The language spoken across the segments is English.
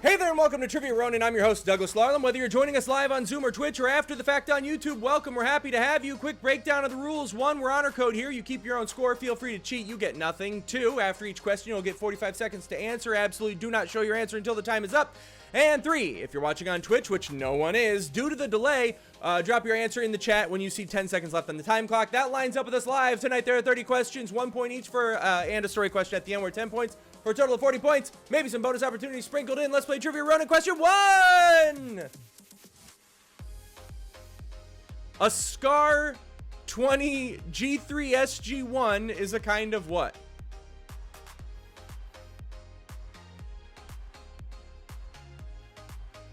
Hey there and welcome to Trivia Ronin. I'm your host, Douglas Larlam. Whether you're joining us live on Zoom or Twitch or after the fact on YouTube, welcome. We're happy to have you. Quick breakdown of the rules. 1, we're honor code here. You keep your own score. Feel free to cheat. You get nothing. 2, after each question, you'll get 45 seconds to answer. Absolutely do not show your answer until the time is up. And 3, if you're watching on Twitch, which no one is, due to the delay, drop your answer in the chat when you see 10 seconds left on the time clock. That lines up with us live. Tonight there are 30 questions, 1 point each for and a story question at the end. We're 10 points. For a total of 40 points, maybe some bonus opportunities sprinkled in. Let's play Trivia Ronin. Question 1! A SCAR 20 G3 SG1 is a kind of what?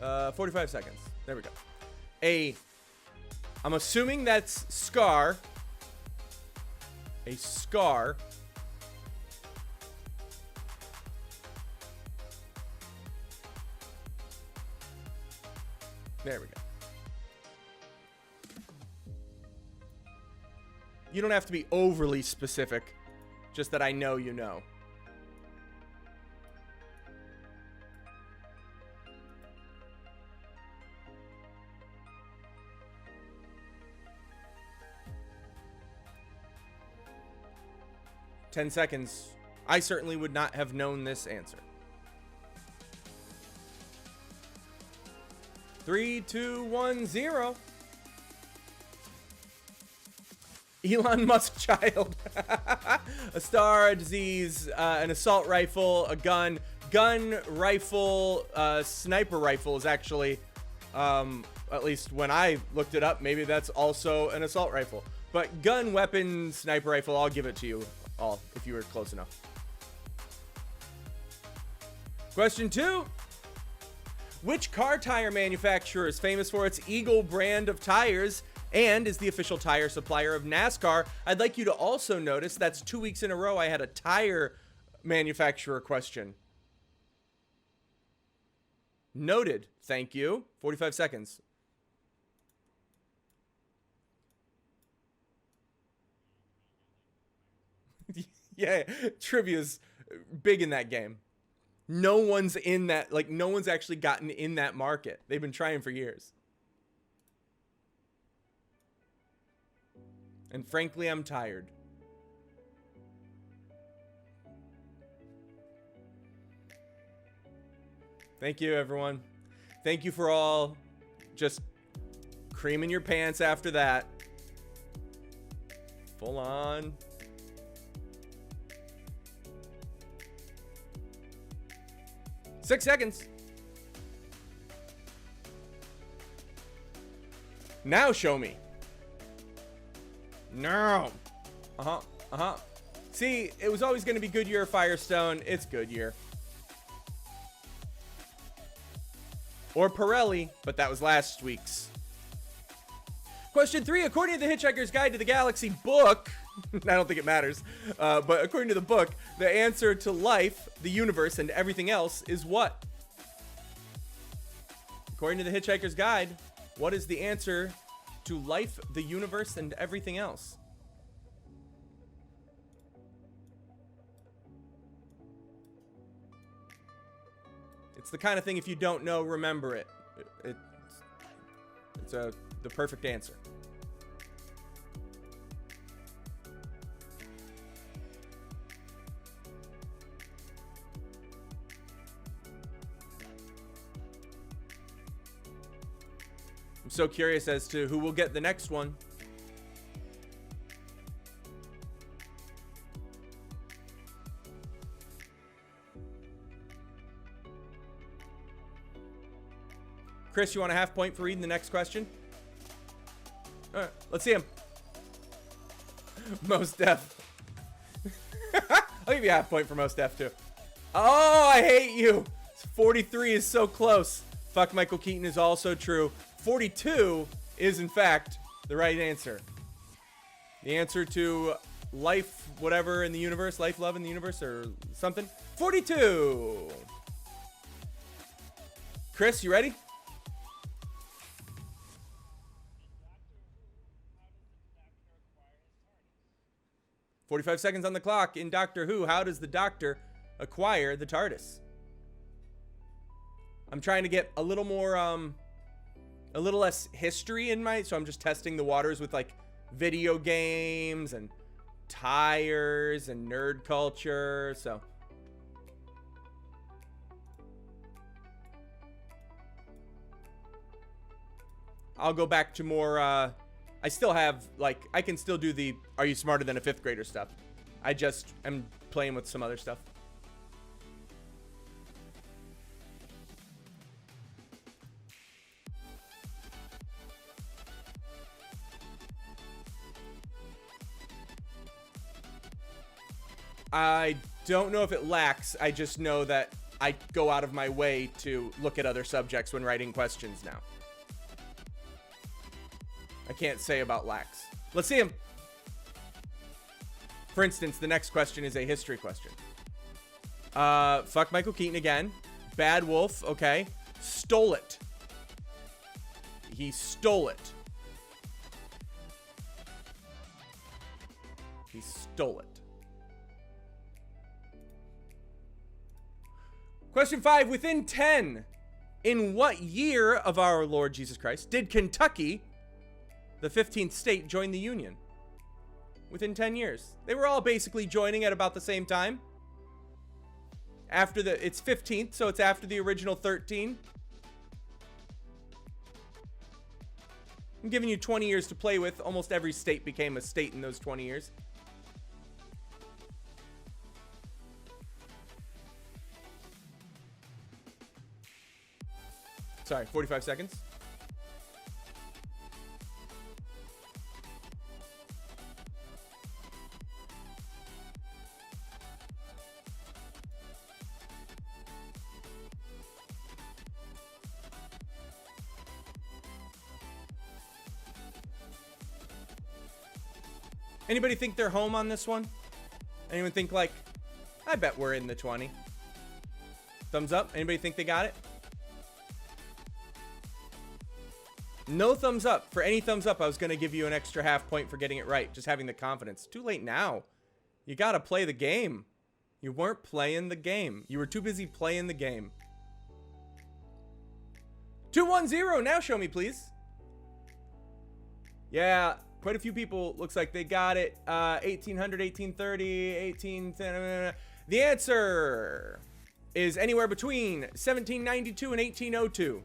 Uh, 45 seconds. There we go. I'm assuming that's SCAR. A SCAR. There we go. You don't have to be overly specific, just that I know you know. Ten seconds. I certainly would not have known this answer. 3, 2, 1, 0. Elon Musk child. A star, a disease, an assault rifle, a gun. Gun, rifle, sniper rifle is actually, at least when I looked it up, maybe that's also an assault rifle. But gun, weapon, sniper rifle, I'll give it to you all if you were close enough. Question 2. Which car tire manufacturer is famous for its Eagle brand of tires and is the official tire supplier of NASCAR? I'd like you to also notice that's 2 weeks in a row I had a tire manufacturer question. Noted. Thank you. 45 seconds. Yeah, trivia's big in that game. No one's in that, like, no one's actually gotten in that market. They've been trying for years. And frankly, I'm tired. Thank you, everyone. Thank you for all just creaming your pants after that. Full on. Six seconds. Now show me. No. See, it was always going to be Goodyear or Firestone. It's Goodyear. Or Pirelli, but that was last week's. Question 3. According to the Hitchhiker's Guide to the Galaxy book, I don't think it matters, but according to the book, the answer to life, the universe, and everything else is what? According to the Hitchhiker's Guide, what is the answer to life, the universe, and everything else? It's the kind of thing, if you don't know, remember it. It's the perfect answer. I'm so curious as to who will get the next one. Chris, you want a half point for reading the next question? All right, let's see him. Most Def. I'll give you a half point for Most Def too. Oh, I hate you. 43 is so close. Fuck Michael Keaton is also true. 42 is in fact the right answer. The answer to life, whatever in the universe, life, love in the universe, or something. 42. Chris, you ready? "45 seconds on the clock. In Doctor Who, how does the Doctor acquire the TARDIS?" I'm trying to get a little more, a little less history in my, so I'm just testing the waters with like video games and tires and nerd culture. So I'll go back to more, I still have, like, I can still do the are you smarter than a fifth grader stuff. I just am playing with some other stuff. I don't know if it lacks. I just know that I go out of my way to look at other subjects when writing questions now. I can't say about lax. Let's see him. For instance, the next question is a history question. Fuck Michael Keaton again. Bad Wolf, okay. Stole it. He stole it. He stole it. Question 5, within 10, in what year of our Lord Jesus Christ did Kentucky, the 15th state, join the Union? Within 10 years. They were all basically joining at about the same time. After the, it's 15th, so it's after the original 13. I'm giving you 20 years to play with. Almost every state became a state in those 20 years. Sorry, 45 seconds. Anybody think they're home on this one? Anyone think like, I bet we're in the 20? Thumbs up. Anybody think they got it? No thumbs up. For any thumbs up, I was going to give you an extra half point for getting it right. Just having the confidence. Too late now. You got to play the game. You weren't playing the game. You were too busy playing the game. 210. Now show me, please. Yeah, quite a few people. Looks like they got it. 1800, 1830, 1810. The answer is anywhere between 1792 and 1802.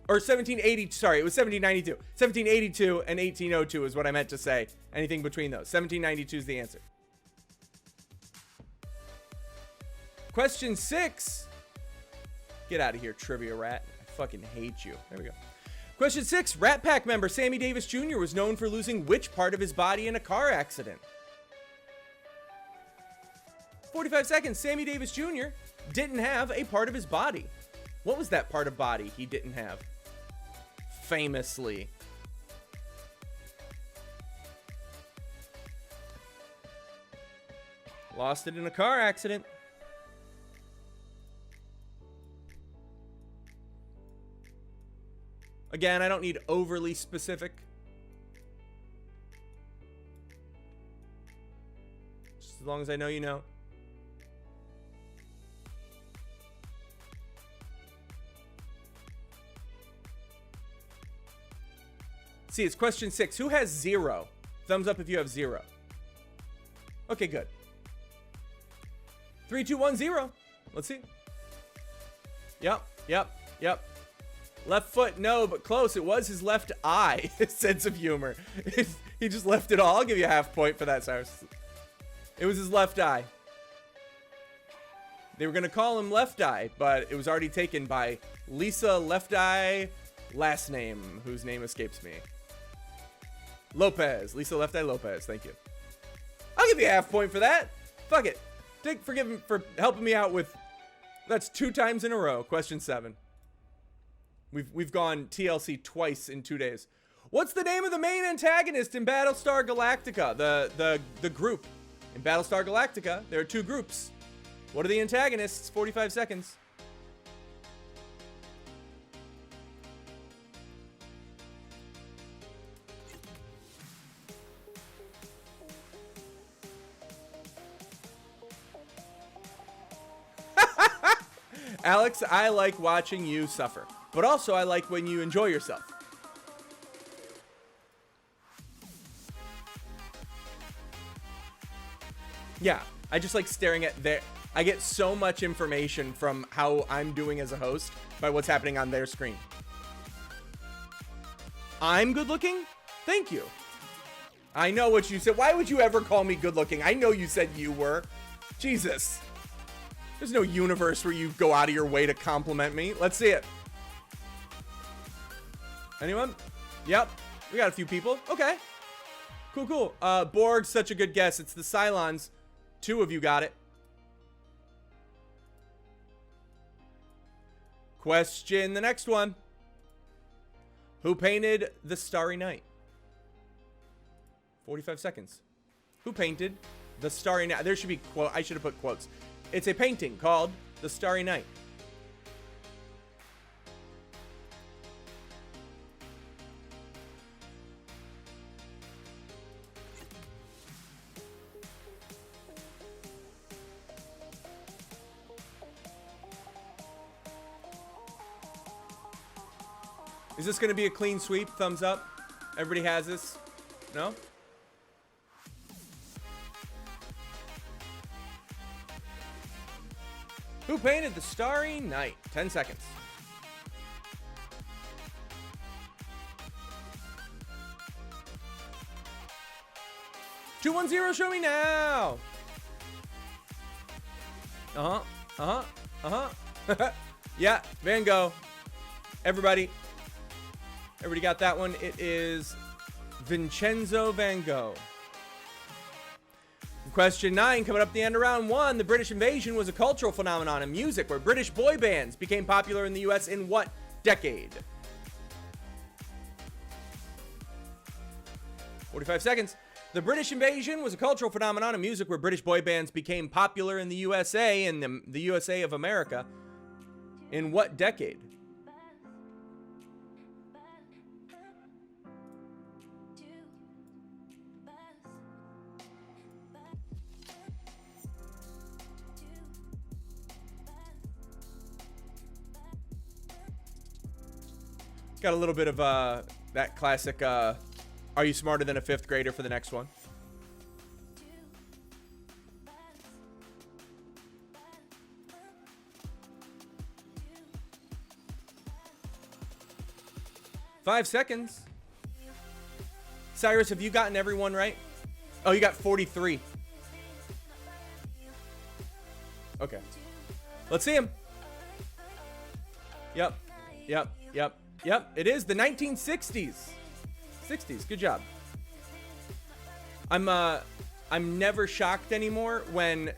Or 1780, sorry, it was 1792. 1782 and 1802 is what I meant to say. Anything between those. 1792 is the answer. Question 6. Get out of here, trivia rat. I fucking hate you. There we go. Question 6. Rat Pack member Sammy Davis Jr. was known for losing which part of his body in a car accident? 45 seconds. Sammy Davis Jr. didn't have a part of his body. What was that part of body he didn't have? Famously. Lost it in a car accident. Again, I don't need overly specific. Just as long as I know you know. See, it's question 6. Who has 0? Thumbs up if you have 0. Okay, good. 3, 2, 1, 0. Let's see. Yep. Left foot, no, but close. It was his left eye. Sense of humor. He just left it all. I'll give you a half point for that, Cyrus. It was his left eye. They were going to call him Left Eye, but it was already taken by Lisa Left Eye, last name, whose name escapes me. Lopez. Lisa Left Eye Lopez. Thank you. I'll give you a half point for that. Fuck it. Forgive me for helping me out with... That's 2 times in a row. Question 7. We've gone TLC twice in 2 days. What's the name of the main antagonist in Battlestar Galactica? The group. In Battlestar Galactica, there are 2 groups. What are the antagonists? 45 seconds. Alex, I like watching you suffer, but also I like when you enjoy yourself. Yeah, I just like staring at their... I get so much information from how I'm doing as a host by what's happening on their screen. I'm good looking? Thank you. I know what you said. Why would you ever call me good looking? I know you said you were. Jesus. There's no universe where you go out of your way to compliment me. Let's see it. Anyone? Yep. We got a few people. Okay. Cool, cool. Borg's such a good guess. It's the Cylons. 2 of you got it. Question the next one. Who painted The Starry Night? 45 seconds. Who painted The Starry Night? There should be quote. I should have put quotes. It's a painting called The Starry Night. Is this going to be a clean sweep? Thumbs up. Everybody has this? No? Who painted The Starry Night? 10 seconds. Two, 1, 0, show me now. Yeah, Van Gogh. Everybody got that one. It is Vincenzo Van Gogh. Question 9, coming up at the end of round 1. The British invasion was a cultural phenomenon in music where British boy bands became popular in the US in what decade? 45 seconds. The British invasion was a cultural phenomenon in music where British boy bands became popular in the USA and the USA of America in what decade? Got a little bit of that classic, are you smarter than a 5th grader for the next one? Five seconds. Cyrus, have you gotten everyone right? Oh, you got 43. Okay. Let's see him. Yep. It is the 1960s. 60s. Good job. I'm never shocked anymore when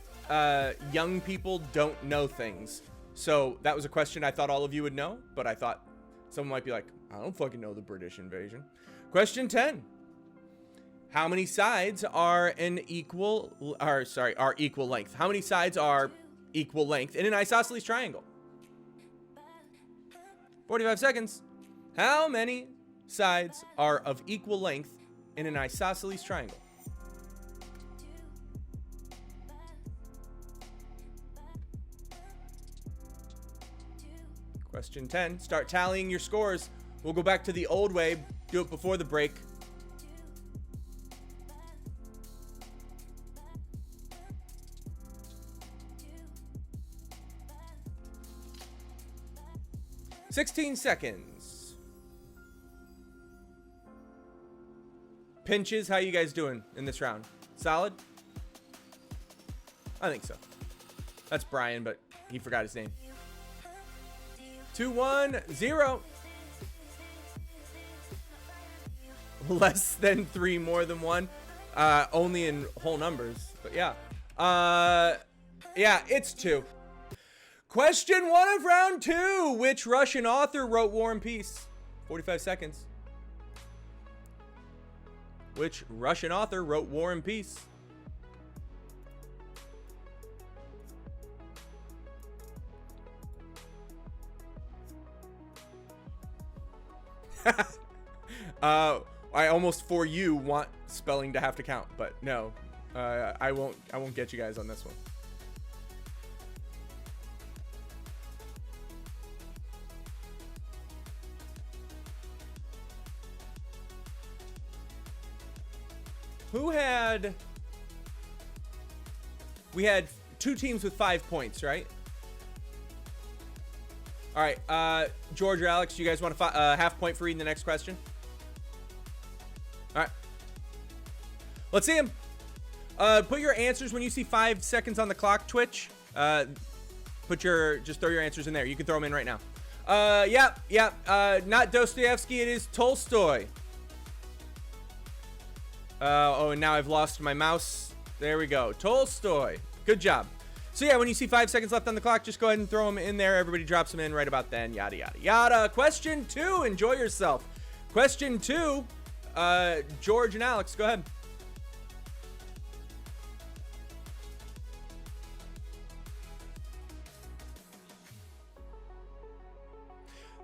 young people don't know things. So that was a question I thought all of you would know, but I thought someone might be like, I don't fucking know the British invasion. Question 10. How many sides are equal length? How many sides are equal length in an isosceles triangle? 45 seconds. How many sides are of equal length in an isosceles triangle? Question 10. Start tallying your scores. We'll go back to the old way. Do it before the break. $16 seconds. Pinches, how you guys doing in this round? Solid? I think so. That's Brian, but he forgot his name. 2, 1, 0. Less than 3, more than 1. Only in whole numbers, but yeah. Yeah, it's 2. Question 1 of round 2. Which Russian author wrote War and Peace? 45 seconds. Which Russian author wrote War and Peace? I almost for you want spelling to have to count, but no. I won't get you guys on this one. Who had... We had 2 teams with 5 points, right? All right, George or Alex, you guys want a half point for reading the next question? All right. Let's see them. Put your answers when you see 5 seconds on the clock, Twitch. Just throw your answers in there. You can throw them in right now. Not Dostoevsky, it is Tolstoy. Oh, and now I've lost my mouse. There we go. Tolstoy. Good job. So yeah, when you see 5 seconds left on the clock, just go ahead and throw them in there. Everybody drops them in right about then. Yada, yada, yada. Question 2. Enjoy yourself. Question 2. George and Alex, go ahead.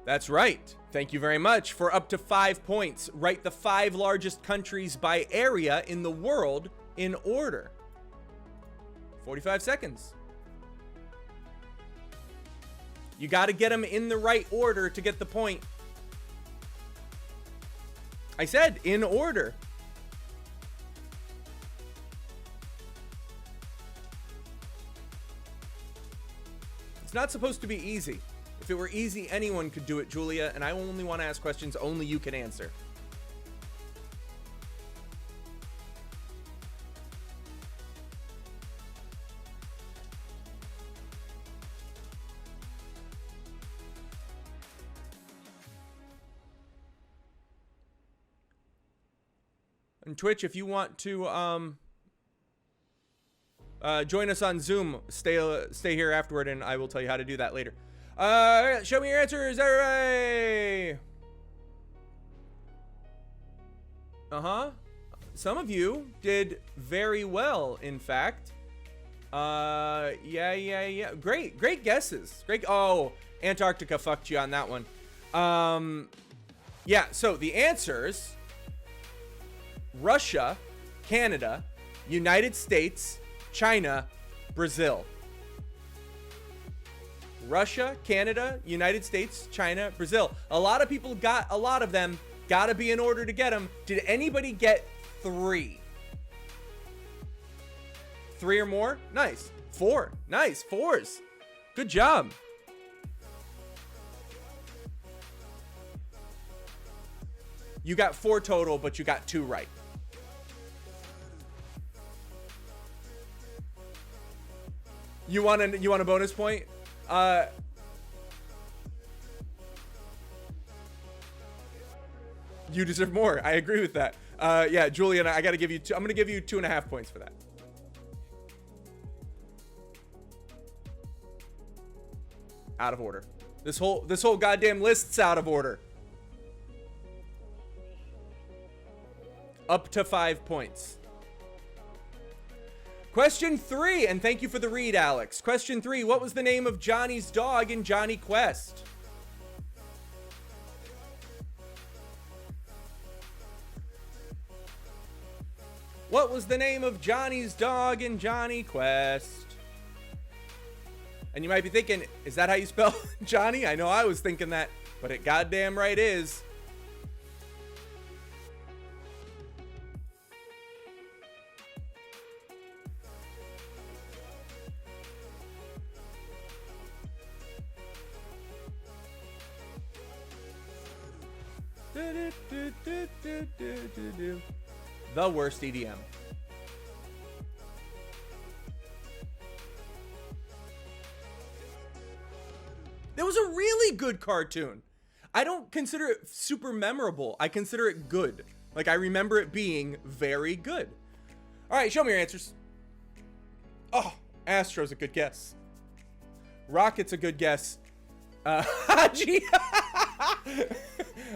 That's right. Thank you very much. For up to 5 points, write the 5 largest countries by area in the world in order. 45 seconds. You got to get them in the right order to get the point. I said in order. It's not supposed to be easy. If it were easy, anyone could do it, Julia, and I only want to ask questions only you can answer. And Twitch, if you want to join us on Zoom, stay here afterward, and I will tell you how to do that later. Show me your answers, everybody. Some of you did very well, in fact. Yeah. Great guesses. Oh, Antarctica fucked you on that one. Yeah, so the answers: Russia, Canada, United States, China, Brazil. Russia, Canada, United States, China, Brazil. A lot of people got a lot of them. Gotta be in order to get them. Did anybody get 3? 3 or more? Nice. 4. Nice. 4s. Good job. You got 4 total, but you got 2 right. You want a bonus point? You deserve more. I agree with that. Yeah, Julian, I gotta give you 2. I'm gonna give you 2.5 points for that. Out of order. This whole goddamn list's out of order. Up to 5 points. Question 3, and thank you for the read, Alex. Question 3, what was the name of Johnny's dog in Johnny Quest? What was the name of Johnny's dog in Johnny Quest? And you might be thinking, is that how you spell Johnny? I know I was thinking that, but it goddamn right is. The worst EDM. It was a really good cartoon. I don't consider it super memorable. I consider it good. Like, I remember it being very good. All right, show me your answers. Oh, Astro's a good guess. Rocket's a good guess. Haji.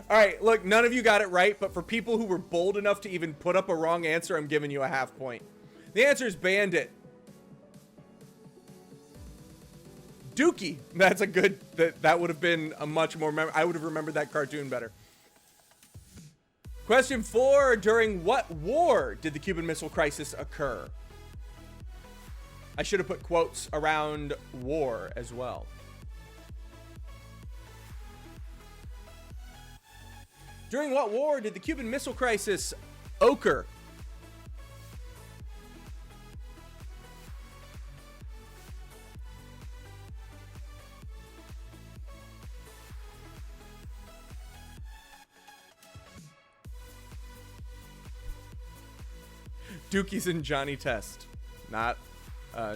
All right, look, none of you got it right, but for people who were bold enough to even put up a wrong answer, I'm giving you a half point. The answer is Bandit. Dookie. That's a good, that would have been a much more, I would have remembered that cartoon better. Question 4, during what war did the Cuban Missile Crisis occur? I should have put quotes around war as well. During what war did the Cuban Missile Crisis occur? Dookie's and Johnny Test. Not,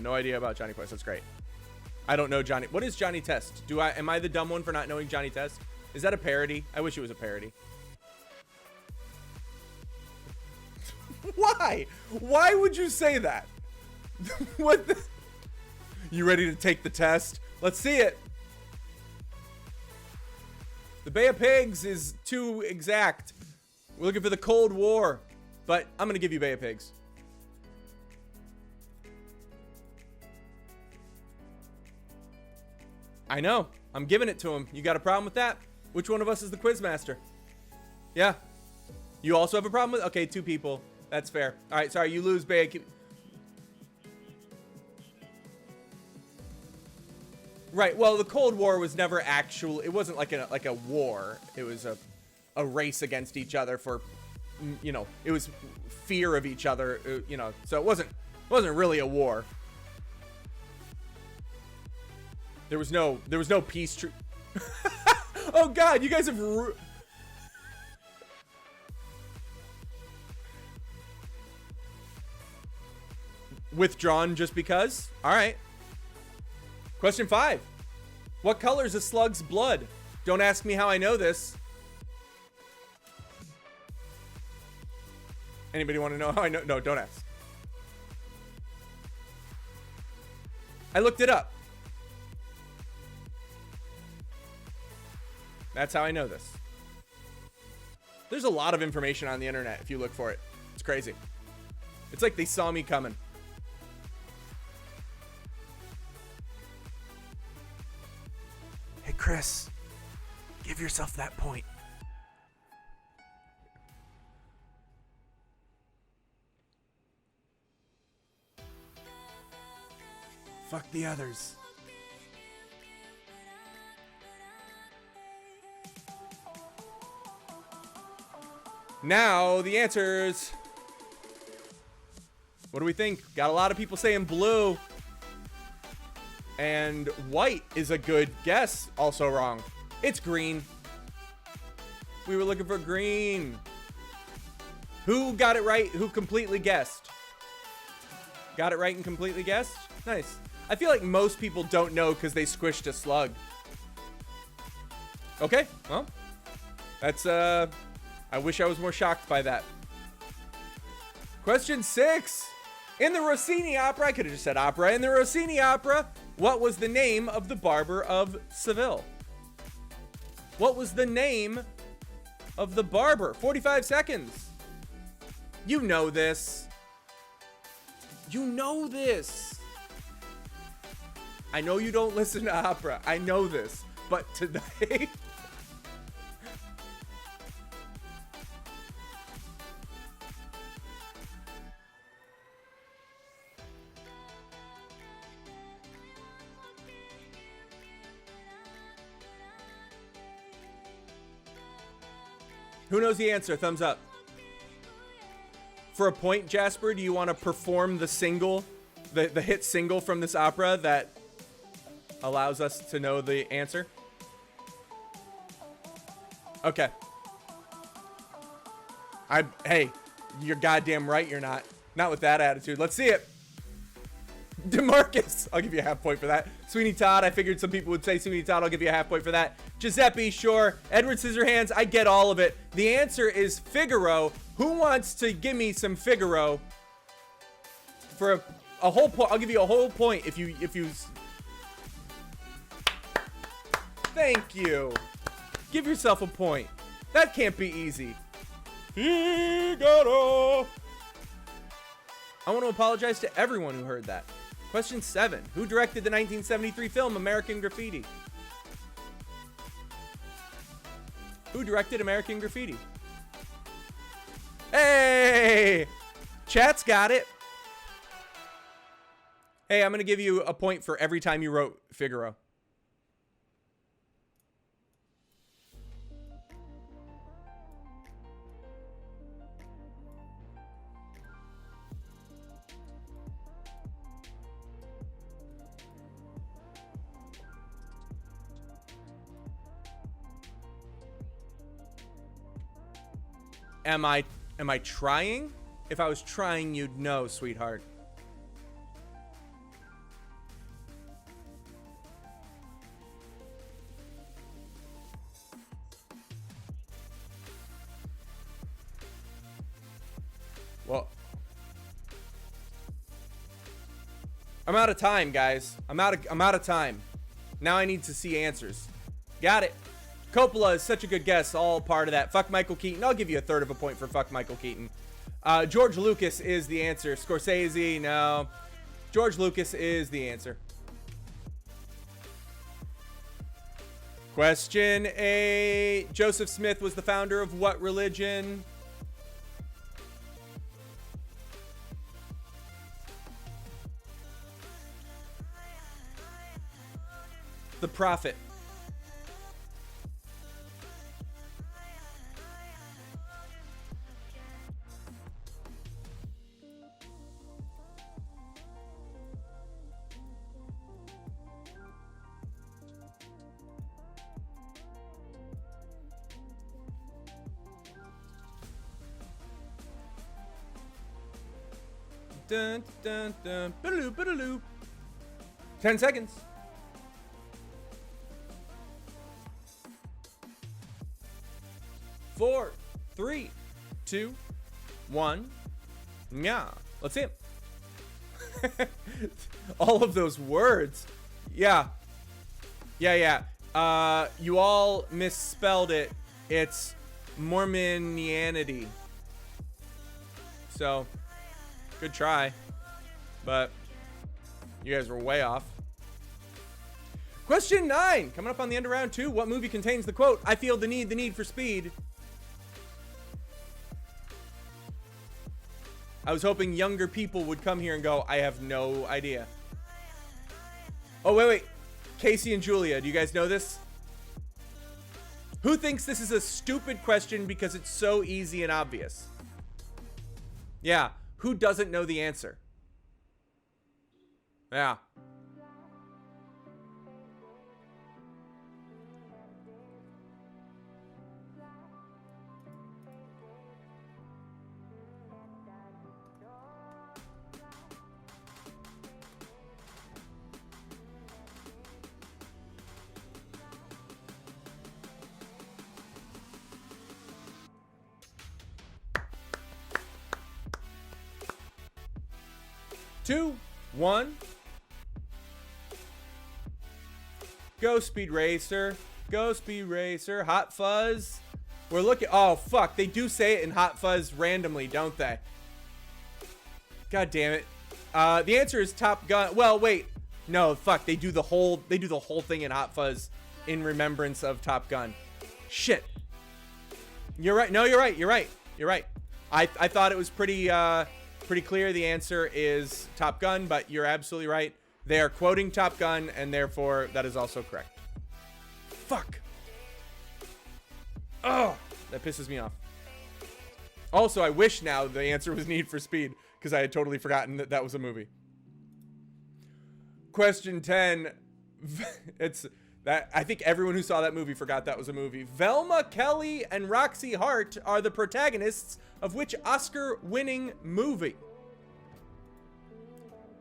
no idea about Johnny Quest. That's great. I don't know Johnny. What is Johnny Test? Am I the dumb one for not knowing Johnny Test? Is that a parody? I wish it was a parody. Why? Why would you say that? What the? You ready to take the test? Let's see it. The Bay of Pigs is too exact. We're looking for the Cold War, but I'm gonna give you Bay of Pigs. I know. I'm giving it to him. You got a problem with that? Which one of us is the quizmaster? Yeah. You also have a problem with? Okay, 2 people. That's fair. All right, sorry, you lose, Bay. Right. Well, the Cold War was never actual. It wasn't like a war. It was a race against each other for, you know, it was fear of each other, you know. So it wasn't really a war. There was no peace treaty. Oh God, you guys have withdrawn just because? All right. Question 5. What color is a slug's blood? Don't ask me how I know this. Anybody want to know how I know? No, don't ask. I looked it up. That's how I know this. There's a lot of information on the internet if you look for it. It's crazy. It's like they saw me coming. Hey, Chris, give yourself that point. Fuck the others. Now, the answers. What do we think? Got a lot of people saying blue. And white is a good guess. Also wrong. It's green. We were looking for green. Who got it right? Who completely guessed? Got it right and completely guessed? Nice. I feel like most people don't know because they squished a slug. Okay, well, that's, I wish I was more shocked by that. Question 6. In the Rossini opera, I could have just said opera. In the Rossini opera, what was the name of the barber of Seville? What was the name of the barber? 45 seconds. You know this. You know this. I know you don't listen to opera. I know this. But today... Who knows the answer? Thumbs up. For a point, Jasper, do you want to perform the single, the hit single from this opera that allows us to know the answer? Okay. Hey, you're goddamn right you're not. Not with that attitude. Let's see it. DeMarcus, I'll give you a half point for that. Sweeney Todd, I figured some people would say Sweeney Todd. I'll give you a half point for that. Giuseppe, sure. Edward Scissorhands, I get all of it. The answer is Figaro. Who wants to give me some Figaro for a whole point? I'll give you a whole point if you. Thank you. Give yourself a point. That can't be easy. Figaro. I want to apologize to everyone who heard that. Question 7. Who directed the 1973 film American Graffiti? Who directed American Graffiti? Hey! Chat's got it. Hey, I'm going to give you a point for every time you wrote Figaro. Am I trying? If I was trying, you'd know, sweetheart. Well, I'm out of time, guys. I'm out of time. Now I need to see answers. Got it. Coppola is such a good guess. All part of that. Fuck Michael Keaton. I'll give you a third of a point for fuck Michael Keaton. George Lucas is the answer. Scorsese, no. George Lucas is the answer. Question 8. Joseph Smith was the founder of what religion? The Prophet. Dun, dun, dun. Ba-da-loo, ba-da-loo. 10 seconds. 4, 3, 2, 1. Yeah, let's see him. All of those words. Yeah. You all misspelled it. It's Mormonianity. So, good try. But you guys were way off. Question 9. Coming up on the end of round 2. What movie contains the quote, "I feel the need for speed"? I was hoping younger people would come here and go, I have no idea. Oh, wait. Casey and Julia, do you guys know this? Who thinks this is a stupid question because it's so easy and obvious? Yeah, who doesn't know the answer? Yeah. Two, one. Go Speed Racer. Go Speed Racer. Hot Fuzz. We're looking. Oh, fuck. They do say it in Hot Fuzz randomly, don't they? God damn it. The answer is Top Gun. Well, wait. No, fuck. They do the whole thing in Hot Fuzz in remembrance of Top Gun. Shit. You're right. No, you're right. You're right. You're right. I thought it was pretty clear the answer is Top Gun, but you're absolutely right. They are quoting Top Gun, and therefore that is also correct. Fuck. Oh, that pisses me off. Also, I wish now the answer was Need for Speed, because I had totally forgotten that that was a movie. Question 10. It's that I think everyone who saw that movie forgot that was a movie. Velma Kelly and Roxy Hart are the protagonists of which Oscar-winning movie?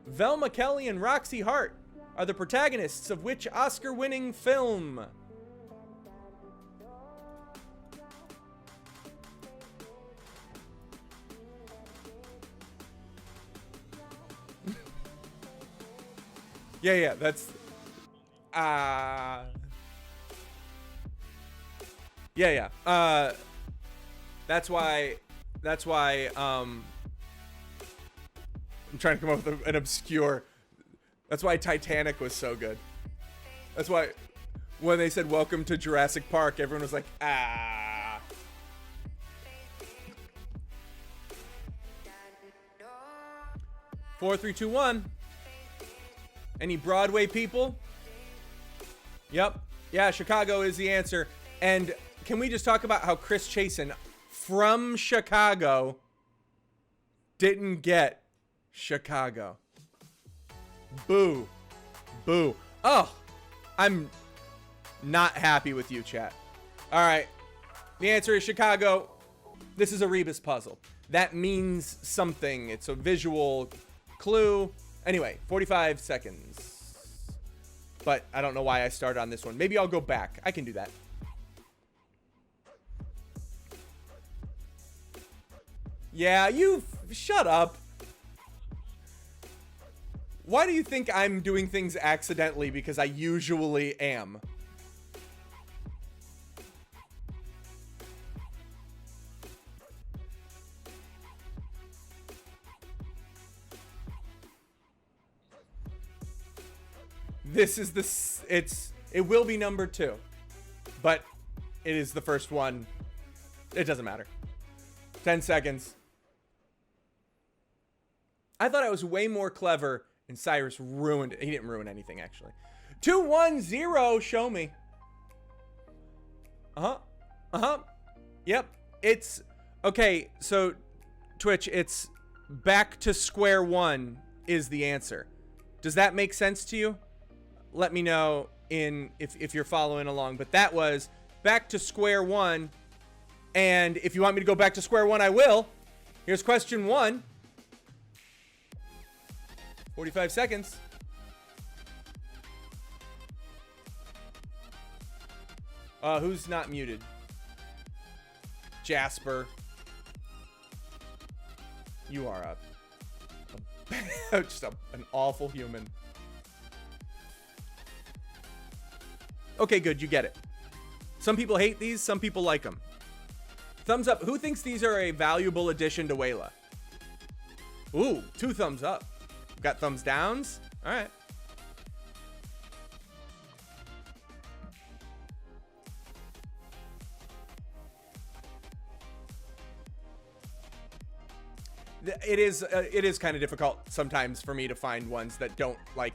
Velma Kelly and Roxy Hart are the protagonists of which Oscar-winning film? Yeah, that's yeah. That's why I'm trying to come up with an obscure. That's why Titanic was so good. That's why when they said welcome to Jurassic Park, everyone was like, ah. Four, three, two, one. Any Broadway people? Yep. Yeah, Chicago is the answer. And can we just talk about how Chris Chasen from Chicago didn't get Chicago? Boo. Boo. Oh, I'm not happy with you, chat. All right. The answer is Chicago. This is a Rebus puzzle. that means something. It's a visual clue. Anyway, 45 seconds. But I don't know why I started on this one. Maybe I'll go back. I can do that. Yeah, you shut up. Why do you think I'm doing things accidentally? Because I usually am. This is it will be number 2, but it is the first one. It doesn't matter. 10 seconds. I thought I was way more clever, and Cyrus ruined it. He didn't ruin anything, actually. 2-1-0, show me. Yep. It's okay. So Twitch, it's back to square one is the answer. Does that make sense to you? Let me know if you're following along. But that was back to square one. And if you want me to go back to square one, I will. Here's question 1. 45 seconds. Who's not muted? Jasper. You are just an awful human. Okay, good. You get it. Some people hate these. Some people like them. Thumbs up. Who thinks these are a valuable addition to Wayla? Ooh, 2 thumbs up. Got thumbs downs? All right. It is kind of difficult sometimes for me to find ones that don't like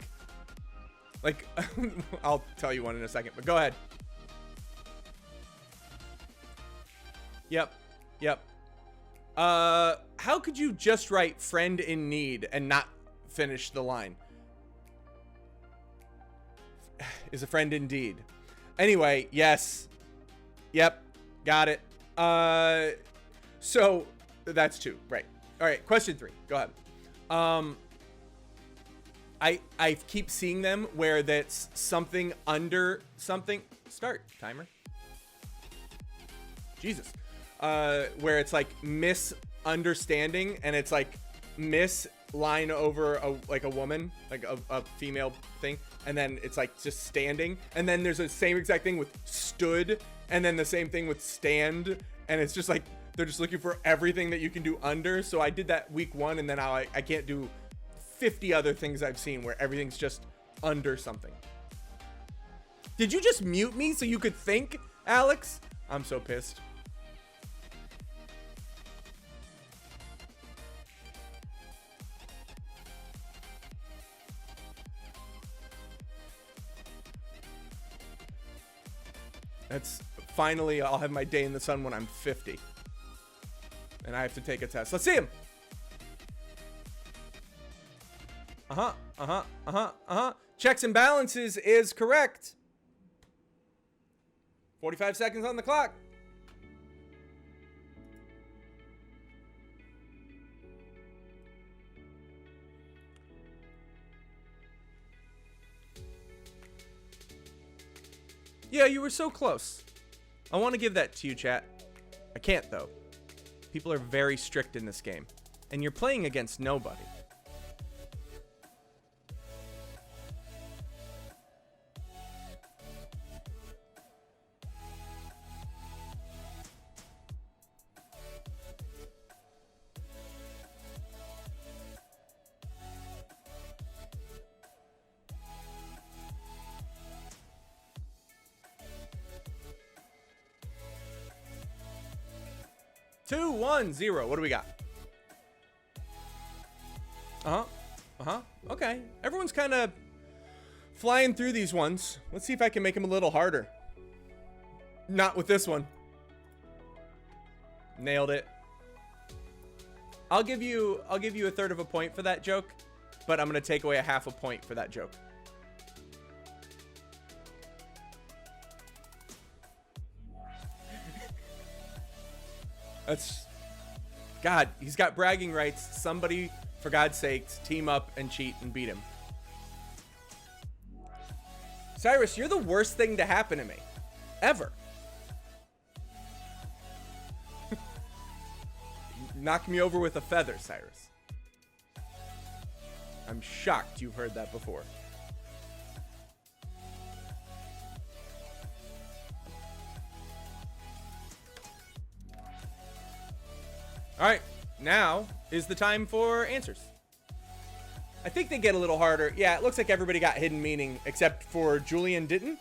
I'll tell you one in a second, but go ahead. Yep. How could you just write friend in need and not finish the line? Is a friend indeed. Anyway, yes. Yep. Got it. So that's 2, right? All right, question 3. Go ahead. I keep seeing them where that's something under something. Start timer. Jesus. Where it's like misunderstanding, and it's like miss line over a woman, like a female thing, and then it's like just standing, and then there's the same exact thing with stood, and then the same thing with stand, and it's just like they're just looking for everything that you can do under. So I did that week 1, and then I can't do 50 other things I've seen where everything's just under something. Did you just mute me so you could think, Alex? I'm so pissed. That's finally, I'll have my day in the sun when I'm 50. And I have to take a test. Let's see him. Checks and balances is correct. 45 seconds on the clock. Yeah, you were so close. I want to give that to you, chat. I can't, though. People are very strict in this game. And you're playing against nobody. Two, 1, 0. What do we got? Okay. Everyone's kind of flying through these ones. Let's see if I can make them a little harder. Not with this one. Nailed it. I'll give you a third of a point for that joke, but I'm gonna take away a half a point for that joke. God, he's got bragging rights. Somebody, for God's sakes, team up and cheat and beat him. Cyrus, you're the worst thing to happen to me. Ever. Knock me over with a feather, Cyrus. I'm shocked you've heard that before. All right, now is the time for answers. I think they get a little harder. Yeah, it looks like everybody got hidden meaning, except for Julian didn't.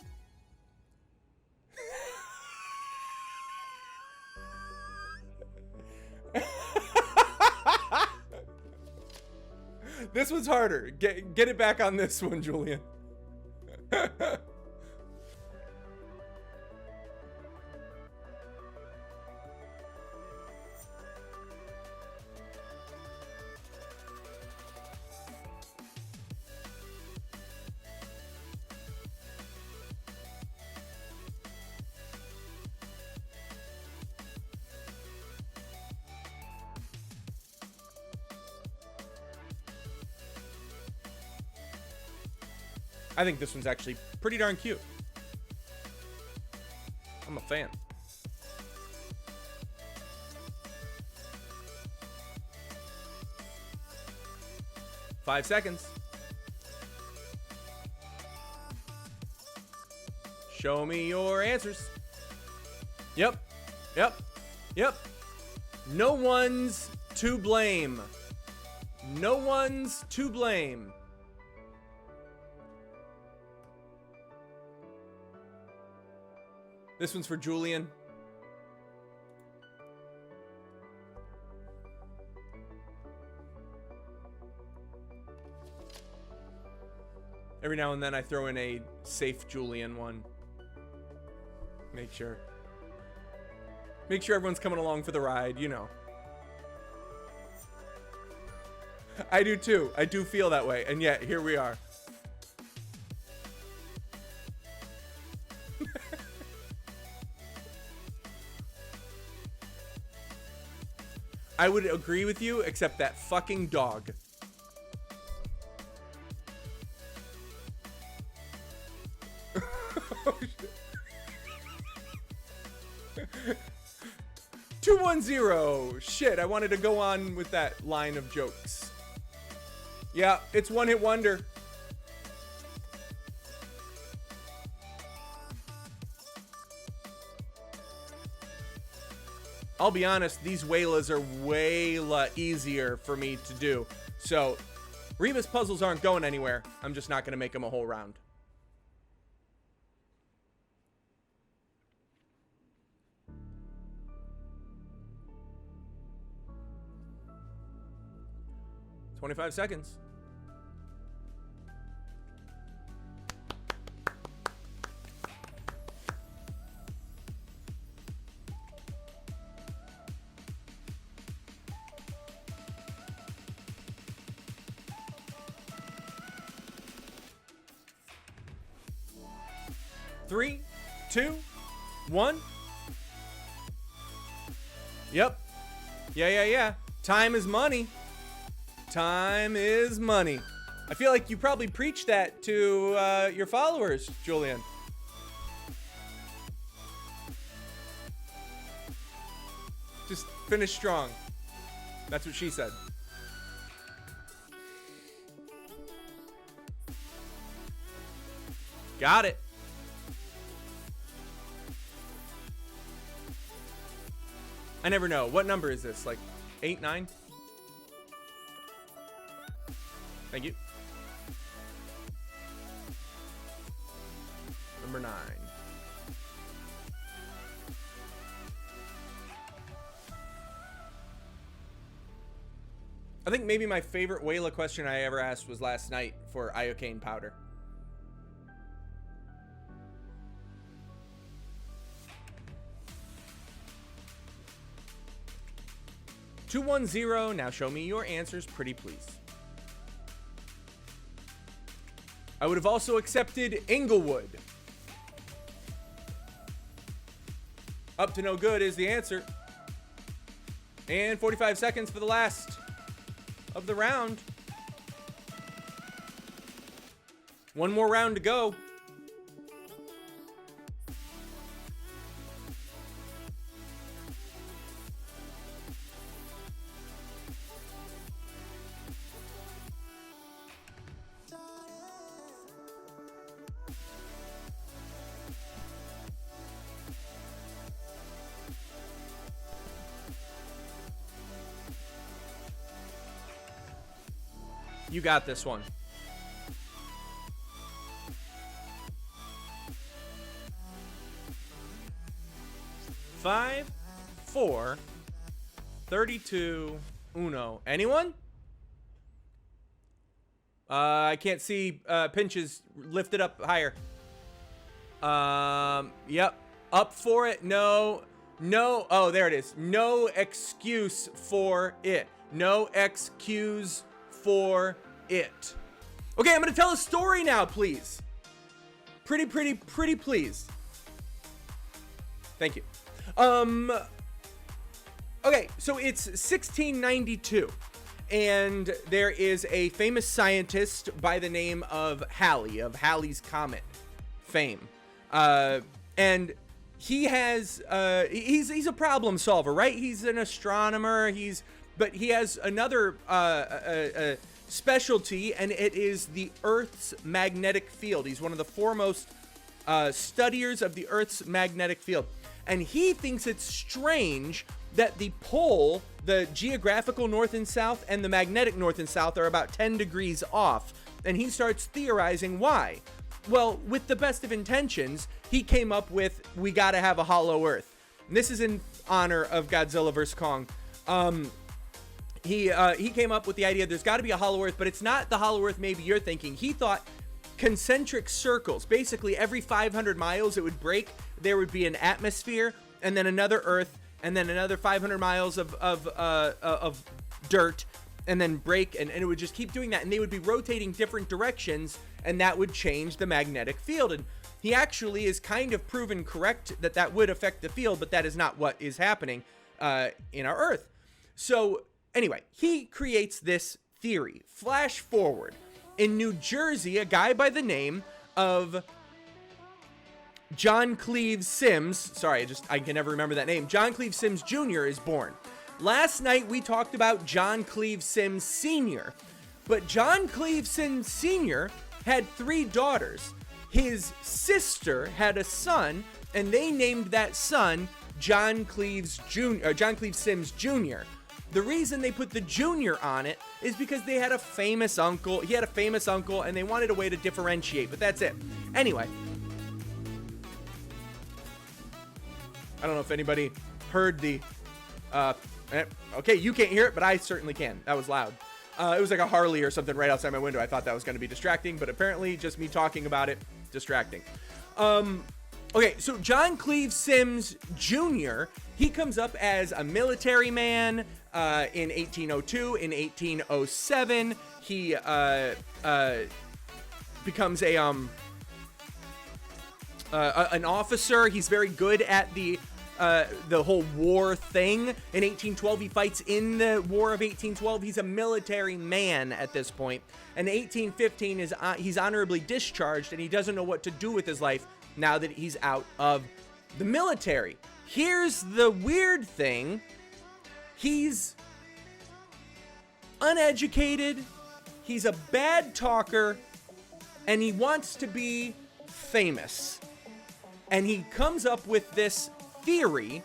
This one's harder. Get it back on this one, Julian. I think this one's actually pretty darn cute. I'm a fan. Five seconds. Show me your answers. Yep. No one's to blame. No one's to blame. This one's for Julian. Every now and then I throw in a safe Julian one. Make sure everyone's coming along for the ride, you know. I do too. I do feel that way. And yet, here we are. I would agree with you, except that fucking dog. Oh, shit. 210. Shit, I wanted to go on with that line of jokes. Yeah, it's one hit wonder. I'll be honest, these Waylas are way easier for me to do. So, Rebus puzzles aren't going anywhere. I'm just not going to make them a whole round. $25 seconds. Three, two, one. Yep. Yeah. Time is money. Time is money. I feel like you probably preach that to your followers, Julian. Just finish strong. That's what she said. Got it. I never know. What number is this? Like 8, 9? Thank you. Number 9. I think maybe my favorite Wayla question I ever asked was last night for iocane powder. $210. Now show me your answers, pretty please. I would have also accepted Inglewood. Up to no good is the answer. And 45 seconds for the last of the round. One more round to go. You got this one. Five, 4, 32, uno. Anyone? I can't see pinches. Lift it up higher. Yep. Up for it. No. No. Oh, there it is. No excuse for it. No excuse for it. Okay, I'm gonna tell a story now, please. Pretty please. Thank you. Okay, so it's 1692, and there is a famous scientist by the name of Halley, of Halley's Comet fame. And he has, he's a problem solver, right? He's an astronomer, but he has another specialty, and it is the Earth's magnetic field. He's one of the foremost studiers of the Earth's magnetic field. And he thinks it's strange that the pole, the geographical north and south, and the magnetic north and south are about 10 degrees off. And he starts theorizing why. Well, with the best of intentions, he came up with, we gotta have a hollow Earth. And this is in honor of Godzilla vs. Kong. He came up with the idea there's got to be a hollow Earth, but it's not the hollow Earth maybe you're thinking. He thought concentric circles. Basically, every 500 miles it would break. There would be an atmosphere, and then another Earth, and then another 500 miles of dirt, and then break, and it would just keep doing that. And they would be rotating different directions, and that would change the magnetic field. And he actually is kind of proven correct that that would affect the field, but that is not what is happening in our Earth. So anyway, he creates this theory. Flash forward. In New Jersey, a guy by the name of John Cleves Sims, sorry, I can never remember that name, John Cleves Sims Jr. is born. Last night, we talked about John Cleves Sims Sr., but John Cleves Sims Sr. had 3 daughters. His sister had a son, and they named that son John Cleves Sims Jr. The reason they put the junior on it is because they had a famous uncle. He had a famous uncle, and they wanted a way to differentiate, but that's it. Anyway. I don't know if anybody heard the... okay, you can't hear it, but I certainly can. That was loud. It was like a Harley or something right outside my window. I thought that was going to be distracting, but apparently just me talking about it, distracting. Okay, so John Cleves Sims Jr., he comes up as a military man in 1802. In 1807, he becomes an officer. He's very good at the whole war thing. In 1812, he fights in the War of 1812. He's a military man at this point. And 1815, he's honorably discharged, and he doesn't know what to do with his life now that he's out of the military. Here's the weird thing. He's uneducated, he's a bad talker, and he wants to be famous. And he comes up with this theory,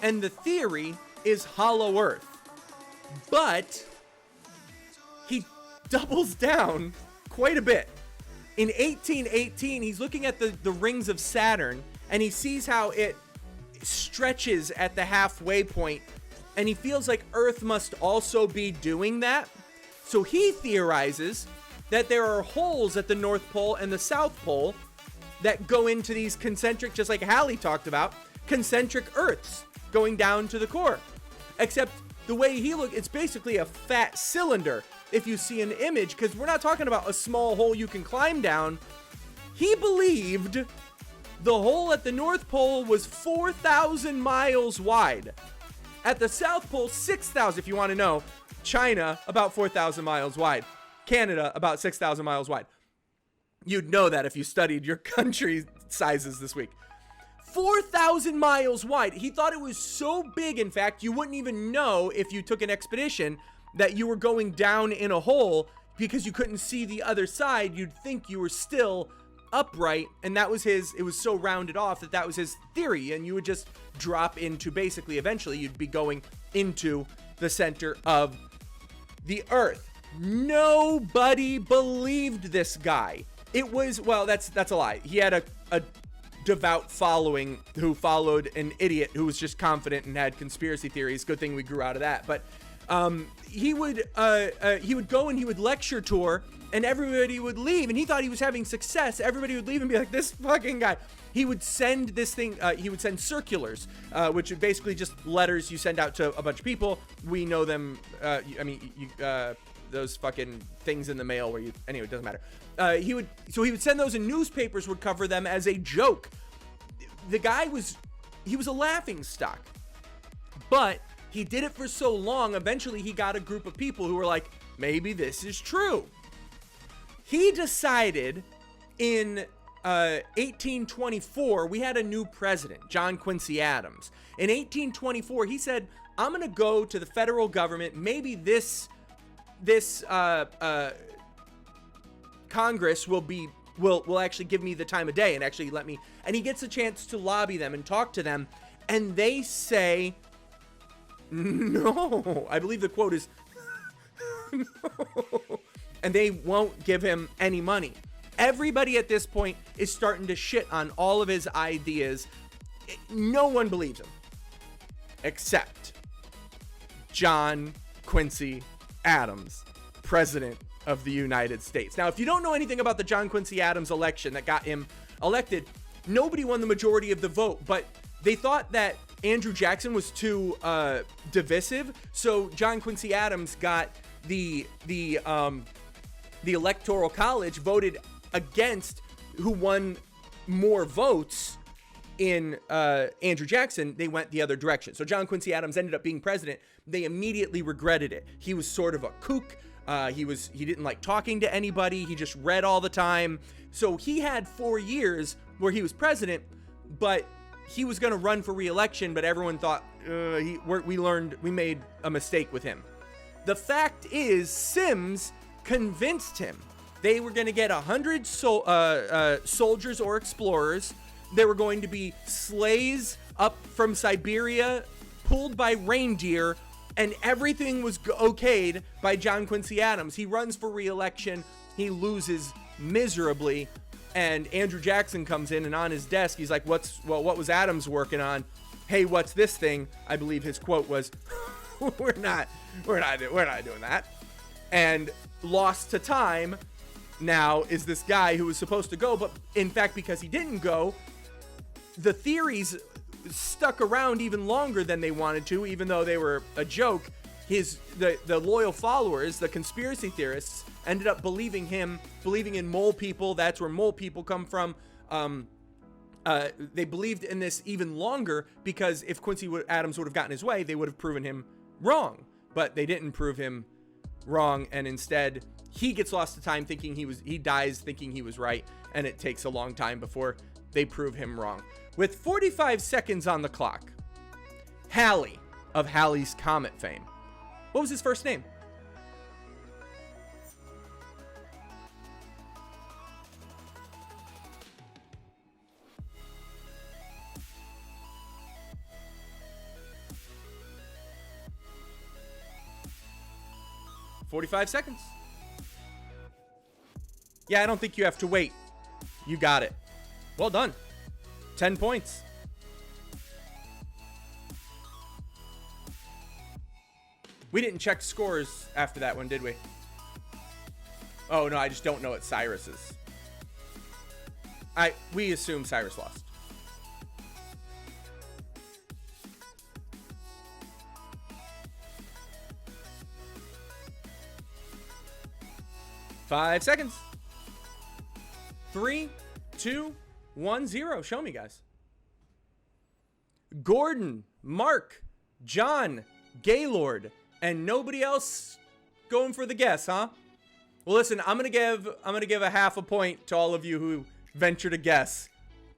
and the theory is hollow Earth. But he doubles down quite a bit. In 1818, he's looking at the rings of Saturn, and he sees how it stretches at the halfway point, and he feels like Earth must also be doing that. So he theorizes that there are holes at the North Pole and the South Pole that go into these concentric, just like Halley talked about, concentric Earths going down to the core. Except the way he looked, it's basically a fat cylinder. If you see an image, because we're not talking about a small hole you can climb down. He believed the hole at the North Pole was 4,000 miles wide. At the South Pole, 6,000, if you want to know. China, about 4,000 miles wide. Canada, about 6,000 miles wide. You'd know that if you studied your country sizes this week. 4,000 miles wide. He thought it was so big, in fact, you wouldn't even know if you took an expedition that you were going down in a hole because you couldn't see the other side. You'd think you were still upright, and that was it was so rounded off that was his theory, and you would just drop into, basically, eventually, you'd be going into the center of the Earth. Nobody believed this guy. It was, well, that's a lie. He had a devout following who followed an idiot who was just confident and had conspiracy theories. Good thing we grew out of that. But he would go and he would lecture tour, and everybody would leave, and he thought he was having success. Everybody would leave and be like, this fucking guy. He would send this thing, he would send circulars, which are basically just letters you send out to a bunch of people. We know them, those fucking things in the mail where anyway, it doesn't matter. He would send those, and newspapers would cover them as a joke. The guy he was a laughing stock, but he did it for so long. Eventually he got a group of people who were like, maybe this is true. He decided in 1824, we had a new president, John Quincy Adams. In 1824, he said, I'm going to go to the federal government. Maybe this Congress will actually give me the time of day and actually let me, and he gets a chance to lobby them and talk to them, and they say no. I believe the quote is no. And they won't give him any money. Everybody at this point is starting to shit on all of his ideas. No one believes him except John Quincy Adams, President of the United States. Now, if you don't know anything about the John Quincy Adams election that got him elected, nobody won the majority of the vote, but they thought that Andrew Jackson was too divisive, so John Quincy Adams got the Electoral College voted against who won more votes in Andrew Jackson. They went the other direction. So John Quincy Adams ended up being president. They immediately regretted it. He was sort of a kook. He didn't like talking to anybody. He just read all the time. So he had 4 years where he was president, but he was going to run for re-election, but everyone thought we made a mistake with him. The fact is, Sims convinced him. They were going to get 100 soldiers or explorers. There were going to be sleighs up from Siberia, pulled by reindeer, and everything was okayed by John Quincy Adams. He runs for re-election. He loses miserably, and Andrew Jackson comes in, and on his desk, he's like, what was Adams working on? Hey, what's this thing? I believe his quote was, we're not doing that. And lost to time now is this guy who was supposed to go, but in fact, because he didn't go, the theories stuck around even longer than they wanted to, even though they were a joke. The loyal followers, the conspiracy theorists, ended up believing in mole people. That's where mole people come from. They believed in this even longer because if Quincy Adams would have gotten his way, they would have proven him wrong. But they didn't prove him wrong, and instead he gets lost to time thinking he dies thinking he was right, and it takes a long time before they prove him wrong. With 45 seconds on the clock, Halley of Halley's Comet fame. What was his first name? $45 seconds. Yeah, I don't think you have to wait. You got it. Well done. 10 points. We didn't check scores after that one, did we? Oh, no, I just don't know what Cyrus is. We assume Cyrus lost. Five seconds. 3, 2, 1, 0. Show me, guys. Gordon Mark John, Gaylord, and nobody else going for the guess, huh? Well, listen, I'm gonna give a half a point to all of you who venture to guess.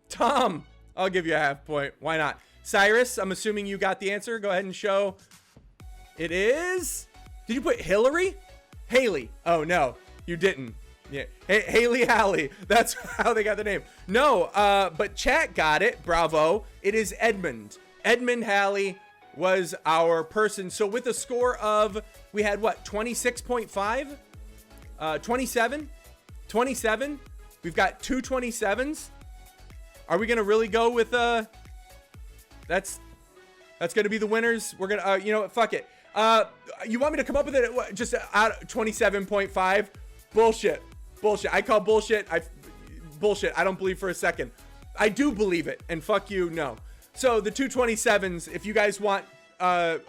Tom, I'll give you a half point. Why not? Cyrus, I'm assuming you got the answer. Go ahead and show. It is. Did you put Hillary? Haley. Oh no, you didn't. Yeah, Haley Halley. That's how they got the name. No, but chat got it. Bravo. It is Edmund. Edmund Halley was our person. So with a score of, we had what, 26.5? 27? 27? We've got two 27s. Are we gonna really go with that's gonna be the winners? We're gonna you know what, fuck it. You want me to come up with it at just out 27.5? Bullshit. I call bullshit. Bullshit. I don't believe for a second. I do believe it, and fuck you, no. So the two 27s, if you guys want a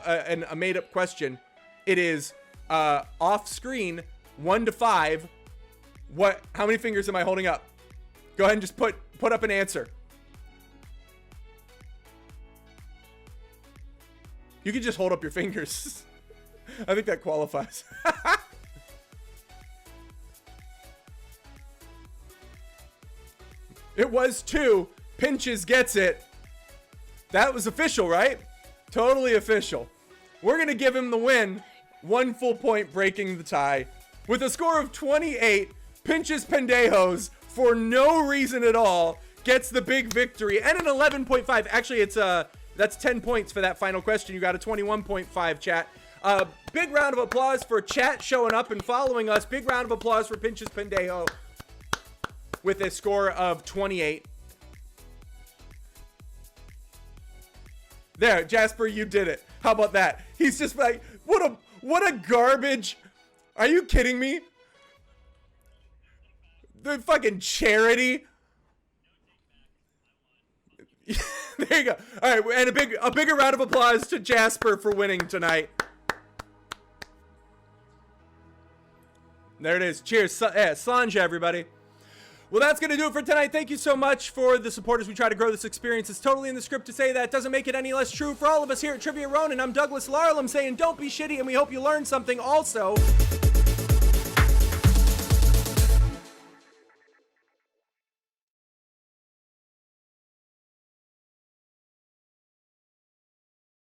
made-up question, it is off screen 1 to 5. How many fingers am I holding up? Go ahead and just put up an answer. You can just hold up your fingers. I think that qualifies. It was 2. Pinches gets it. That was official, right? Totally official. We're going to give him the win. 1 full point, breaking the tie. With a score of 28, Pinches Pendejos, for no reason at all, gets the big victory. And an 11.5. Actually, that's 10 points for that final question. You got a 21.5, chat. Big round of applause for chat showing up and following us. Big round of applause for Pinches Pendejo with a score of 28. There, Jasper, you did it. How about that? He's just like, what a garbage. Are you kidding me? The fucking charity. There you go. All right, and a bigger round of applause to Jasper for winning tonight. There it is. Cheers. Slanja, everybody. Well, that's going to do it for tonight. Thank you so much for the support as we try to grow this experience. It's totally in the script to say that. It doesn't make it any less true. For all of us here at Trivia Ronin, I'm Douglas Larlam saying don't be shitty, and we hope you learned something also.